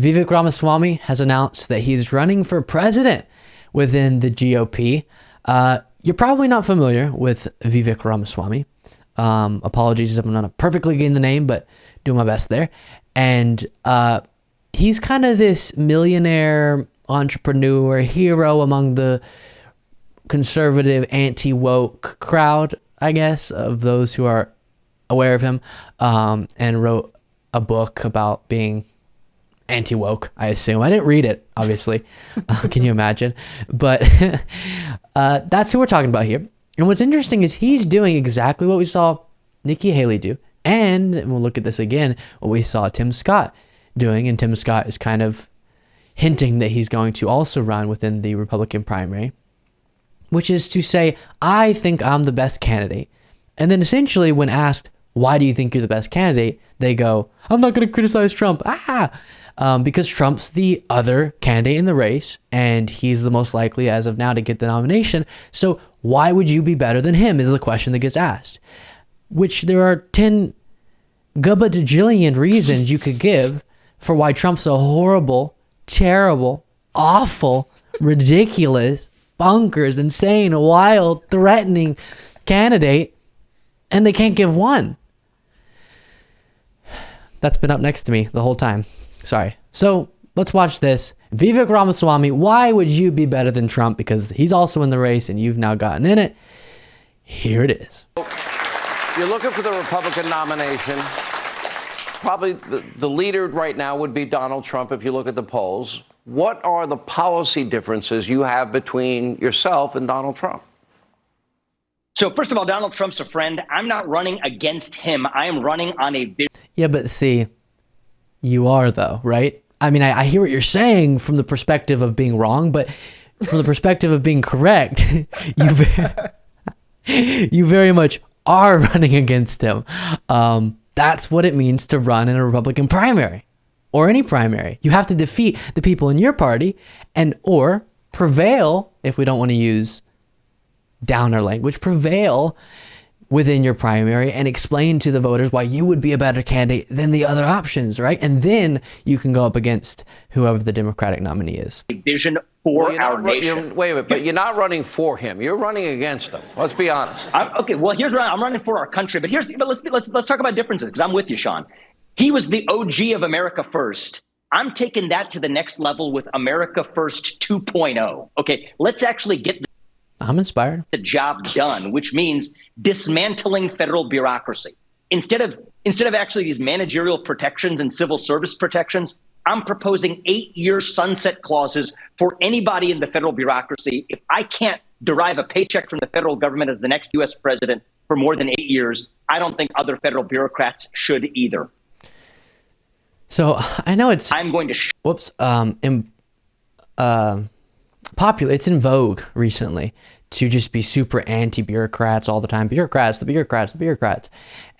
Vivek Ramaswamy has announced that he's running for president within the GOP. You're probably not familiar with Vivek Ramaswamy. Apologies if I'm not perfectly getting the name, but doing my best there. And he's kind of this millionaire entrepreneur hero among the conservative anti-woke crowd, I guess, of those who are aware of him, and wrote a book about being anti-woke, I assume. I didn't read it, obviously. Can you imagine? But that's who we're talking about here. And what's interesting is he's doing exactly what we saw Nikki Haley do. And we'll look at this again, what we saw Tim Scott doing. And Tim Scott is kind of hinting that he's going to also run within the Republican primary, which is to say, I think I'm the best candidate. And then essentially when asked, why do you think you're the best candidate? They go, I'm not going to criticize Trump. Because Trump's the other candidate in the race, and he's the most likely as of now to get the nomination. So why would you be better than him is the question that gets asked, which there are 10 gabadajillion reasons you could give for why Trump's a horrible, terrible, awful, ridiculous, bonkers, insane, wild, threatening candidate, and they can't give one. That's been up next to me the whole time. Sorry. So let's watch this. Vivek Ramaswamy, why would you be better than Trump? Because he's also in the race and you've now gotten in it. Here it is. You're looking for the Republican nomination. Probably the leader right now would be Donald Trump if you look at the polls. What are the policy differences you have between yourself and Donald Trump? So first of all, Donald Trump's a friend. I'm not running against him. I am running on a vision. Yeah, but see, you are though, right? I mean, I hear what you're saying from the perspective of being wrong, but from the perspective of being correct, you very much are running against him. That's what it means to run in a Republican primary or any primary. You have to defeat the people in your party and or prevail, if we don't want to use downer language, prevail within your primary and explain to the voters why you would be a better candidate than the other options, right? And then you can go up against whoever the Democratic nominee is. Vision for our nation. Wait a minute, but you're not running for him. You're running against him. Let's be honest. Okay, well, here's what I'm running for our country. But let's talk about differences, because I'm with you, Sean. He was the OG of America First. I'm taking that to the next level with America First 2.0. Okay, let's actually get I'm inspired. The job done, which means dismantling federal bureaucracy. Instead of actually these managerial protections and civil service protections, I'm proposing 8-year sunset clauses for anybody in the federal bureaucracy. If I can't derive a paycheck from the federal government as the next U.S. president for more than 8 years, I don't think other federal bureaucrats should either. So I know it's popular. It's in vogue recently to just be super anti-bureaucrats all the time. Bureaucrats, the bureaucrats, the bureaucrats.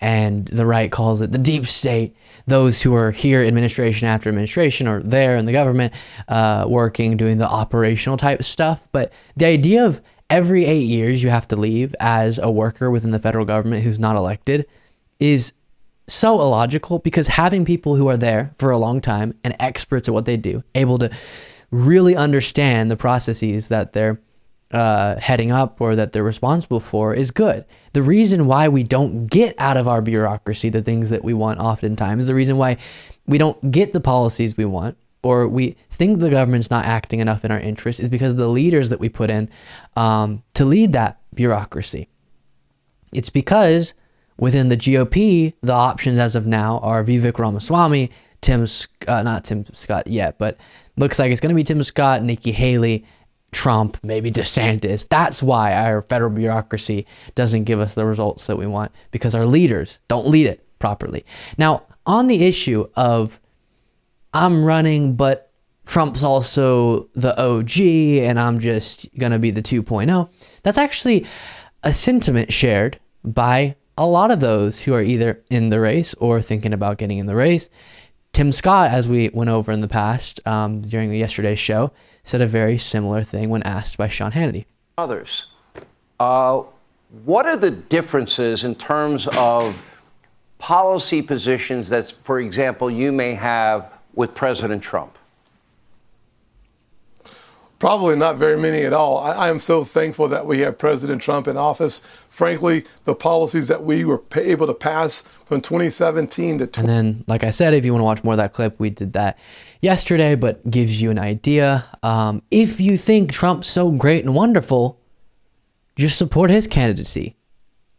And the right calls it the deep state. Those who are here administration after administration or there in the government working, doing the operational type stuff. But the idea of every 8 years you have to leave as a worker within the federal government who's not elected is so illogical, because having people who are there for a long time and experts at what they do, able to really understand the processes that they're heading up or that they're responsible for is good. The reason why we don't get out of our bureaucracy the things that we want oftentimes, the reason why we don't get the policies we want, or we think the government's not acting enough in our interest, is because of the leaders that we put in to lead that bureaucracy. It's because within the GOP, the options as of now are Vivek Ramaswamy, not Tim Scott yet, but looks like it's going to be Tim Scott, Nikki Haley, Trump, maybe DeSantis. That's why our federal bureaucracy doesn't give us the results that we want, because our leaders don't lead it properly. Now, on the issue of I'm running, but Trump's also the OG and I'm just going to be the 2.0, that's actually a sentiment shared by a lot of those who are either in the race or thinking about getting in the race. Tim Scott, as we went over in the past during yesterday's show, said a very similar thing when asked by Sean Hannity. Others, what are the differences in terms of policy positions that, for example, you may have with President Trump? Probably not very many at all. I am so thankful that we have President Trump in office. Frankly, the policies that we were able to pass from 2017 to And then, like I said, if you want to watch more of that clip, we did that yesterday, but gives you an idea. If you think Trump's so great and wonderful, just support his candidacy.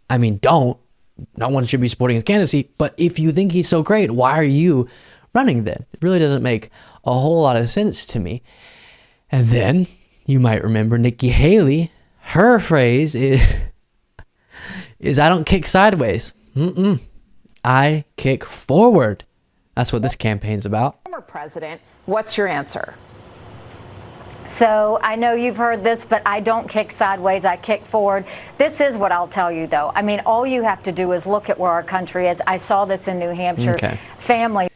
I mean, don't. No one should be supporting his candidacy, but if you think he's so great, why are you running then? It really doesn't make a whole lot of sense to me. And then you might remember Nikki Haley. Her phrase is I don't kick sideways. I kick forward. That's what this campaign's about. Former president, what's your answer? So I know you've heard this, but I don't kick sideways, I kick forward. This is what I'll tell you, though. I mean, all you have to do is look at where our country is. I saw this in New Hampshire. Okay. Family.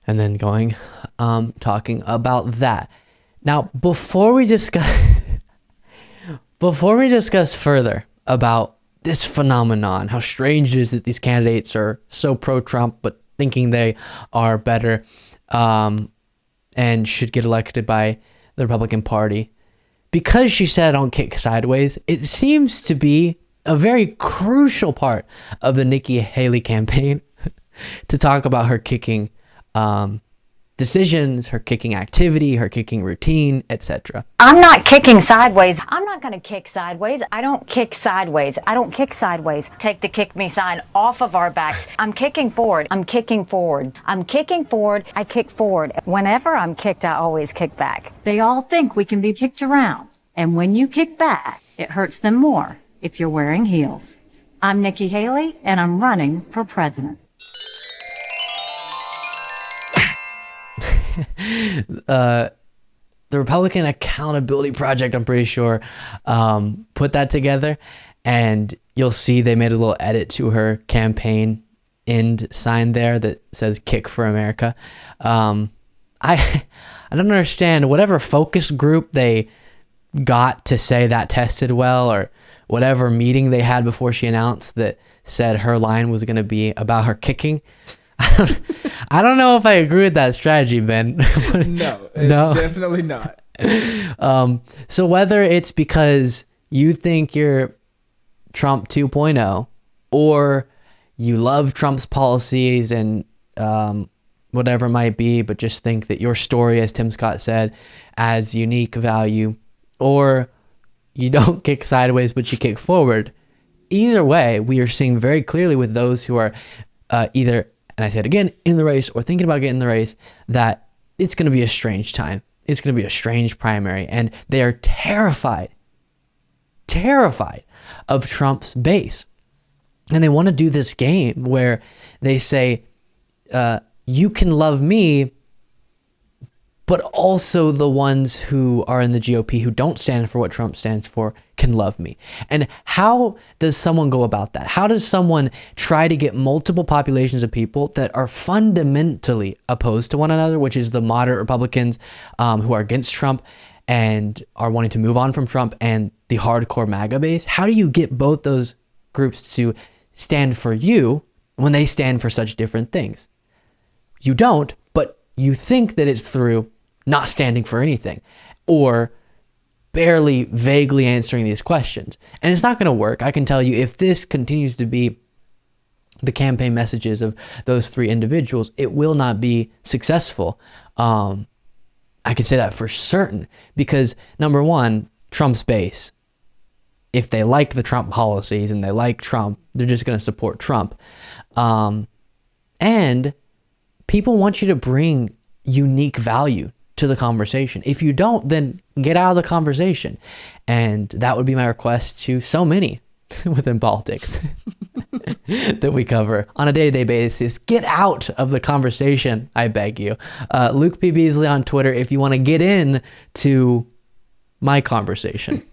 And then talking about that. Now, before we discuss further about this phenomenon, how strange it is that these candidates are so pro-Trump, but thinking they are better and should get elected by the Republican Party, because she said I don't kick sideways, it seems to be a very crucial part of the Nikki Haley campaign to talk about her kicking decisions, her kicking activity, her kicking routine, etc. I'm not kicking sideways. I'm not going to kick sideways. I don't kick sideways. I don't kick sideways. Take the kick me sign off of our backs. I'm kicking forward. I'm kicking forward. I'm kicking forward. I kick forward. Whenever I'm kicked, I always kick back. They all think we can be kicked around. And when you kick back, it hurts them more if you're wearing heels. I'm Nikki Haley, and I'm running for president. The Republican Accountability Project, I'm pretty sure, put that together, and you'll see they made a little edit to her campaign end sign there that says "Kick for America." I don't understand whatever focus group they got to say that tested well, or whatever meeting they had before she announced that said her line was going to be about her kicking. I don't know if I agree with that strategy, Ben. No, definitely not. So whether it's because you think you're Trump 2.0 or you love Trump's policies and whatever it might be, but just think that your story, as Tim Scott said, adds unique value, or you don't kick sideways but you kick forward, either way, we are seeing very clearly with those who are either, and I said again, in the race or thinking about getting in the race, that it's going to be a strange time. It's going to be a strange primary. And they are terrified of Trump's base. And they want to do this game where they say, you can love me, but also the ones who are in the GOP who don't stand for what Trump stands for can love me. And how does someone go about that? How does someone try to get multiple populations of people that are fundamentally opposed to one another, which is the moderate Republicans who are against Trump and are wanting to move on from Trump, and the hardcore MAGA base? How do you get both those groups to stand for you when they stand for such different things? You don't, but you think that it's through not standing for anything or barely vaguely answering these questions. And it's not going to work. I can tell you, if this continues to be the campaign messages of those three individuals, it will not be successful. I can say that for certain, because number one, Trump's base, if they like the Trump policies and they like Trump, they're just going to support Trump. And people want you to bring unique value to the conversation. If you don't, then get out of the conversation. And that would be my request to so many within politics that we cover on a day-to-day basis. Get out of the conversation, I beg you. Luke P. Beasley on Twitter if you want to get in to my conversation.